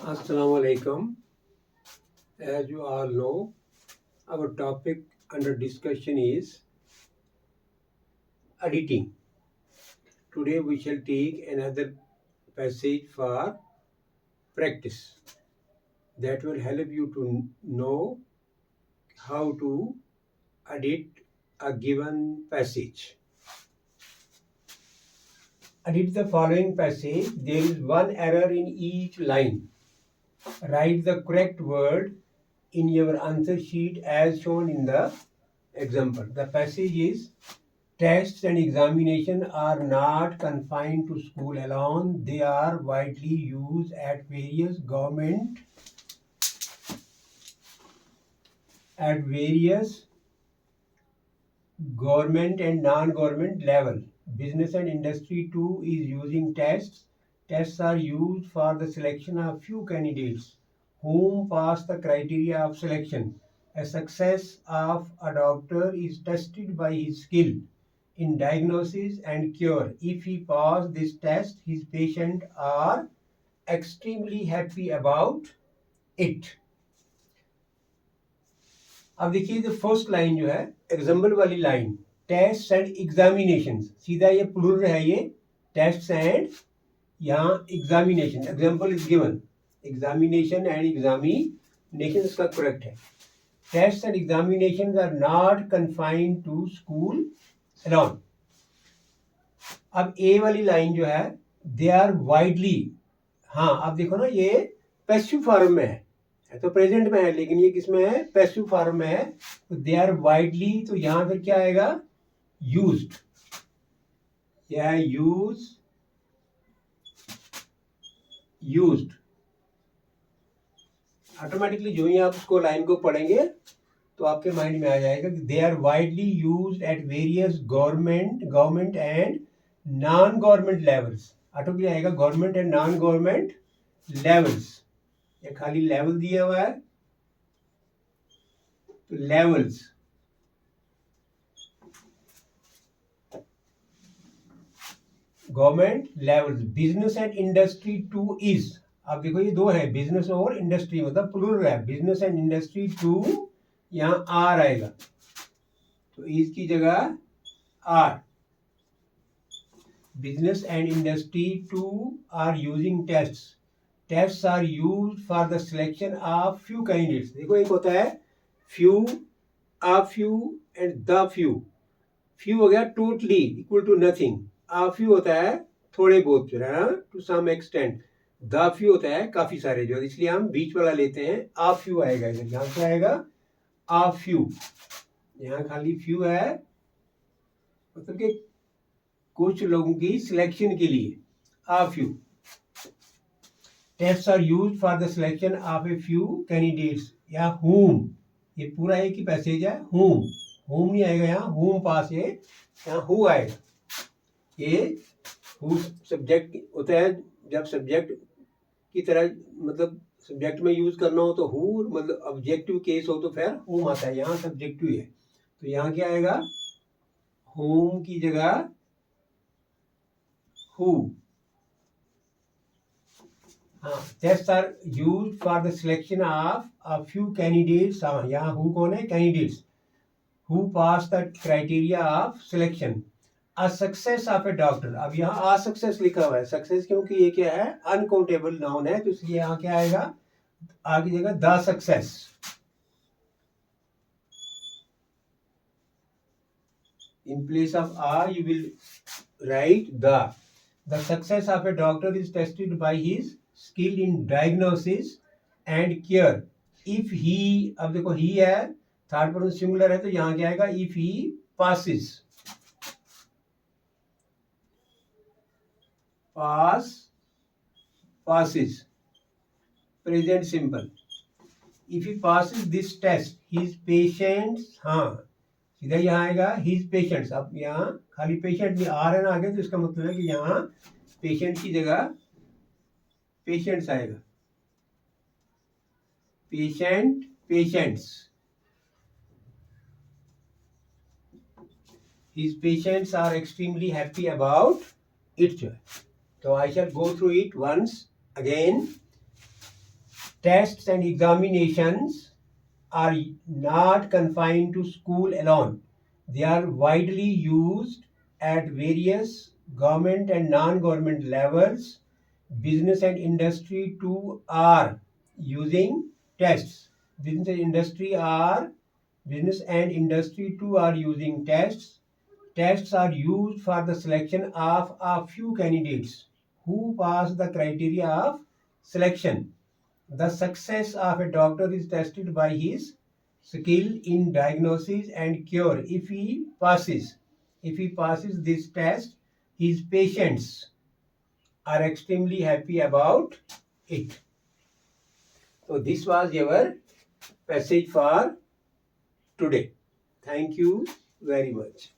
Assalamu alaikum. As you all know, our topic under discussion is editing. Today we shall take another passage for practice that will help you to know how to edit a given passage. Edit the following passage. There is one error in each line. Write the correct word in your answer sheet as shown in the example. The passage is: tests and examination are not confined to school alone. They are widely used at various government and non-government level. Business and industry too is using tests. Tests are used for the selection of few candidates whom pass the criteria of selection. A success of a doctor is tested by his skill in diagnosis and cure. If he passes this test, his patients are extremely happy about it. अब देखिए जो first line जो है example वाली line, test and examination, सीधा ये plural है, ये टेस्ट एंड यहाँ examination. Example is given, examination and examination इसका करेक्ट है. Test and examination are not confined to school alone. अब ए वाली लाइन जो है, दे आर वाइडली, हाँ आप देखो ना ये पैसिव फॉर्म में है तो प्रेजेंट में है, लेकिन ये किसमें है, पैसिव फॉर्म में है. तो दे आर वाइडली, तो यहां फिर क्या आएगा, यूज्ड. या यूज्ड ऑटोमेटिकली जो ही आप उसको लाइन को पढ़ेंगे तो आपके माइंड में आ जाएगा कि they are widely used at various government and non government levels. Automatically आएगा government and non government levels. ये खाली लेवल दिया हुआ है तो levels. Government levels. Business and industry too is, अब देखो ये दो है, बिजनेस और इंडस्ट्री, मतलब प्लूरल है. बिजनेस एंड इंडस्ट्री टू, यहां आर आएगा तो इज की जगह are. Business and industry too are using tests. Tests are used for the selection of few candidates. देखो एक होता है few, a few and the few. Few हो गया totally equal to nothing. A few होता है थोड़े बहुत जो है ना, to some extent. The few होता है काफी सारे जो, इसलिए हम बीच वाला लेते हैं. आ फ्यू आएगा इधर, यहां से आएगा आ फ्यू. यहां खाली फ्यू है, मतलब कि कुछ लोगों की सिलेक्शन के लिए. A few. Tests are used for the selection of a few candidates. या whom, ये पूरा एक ही पैसेज है. whom नहीं आएगा यहाँ, whom पास है, यहाँ who आएगा. ये who सब्जेक्ट होता है, जब सब्जेक्ट की तरह मतलब सब्जेक्ट में यूज करना हो तो हु, मतलब ऑब्जेक्टिव केस हो तो फिर whom आता है. यहाँ सब्जेक्टिव है तो यहाँ क्या आएगा, whom की जगह who. हाँ, test are used for the selection of a few candidates. हाँ, यहाँ who कौन है, candidates who pass the criteria of selection. A success of a doctor. अब यहाँ a success लिखा हुआ है. सक्सेस क्योंकि ये क्या है, अनकाउंटेबल नाउन है, तो इसलिए यहाँ क्या आएगा, आगे जगह the success. In place of a you will write the. The success of a doctor is tested by his skill in diagnosis and cure. If he, अब देखो he है, थर्ड पर्सन सिंगुलर है, तो यहाँ क्या आएगा, if he passes. passes present simple. If he passes this test, his patients, हाँ सीधा यहाँ आएगा his patients. अब यहाँ खाली पेशेंट में आ रहे ना आगे, तो इसका मतलब है कि यहाँ पेशेंट की जगह पेशेंट्स आएगा. Patients. His patients are extremely happy about it. So I shall go through it once again. Tests and examinations are not confined to school alone. They are widely used at various government and non-government levels. Business and industry too are using tests. Business and industry too are using tests. Tests are used for the selection of a few candidates who pass the criteria of selection. The success of a doctor is tested by his skill in diagnosis and cure. If he passes this test, his patients are extremely happy about it. So this was your passage for today. Thank you very much.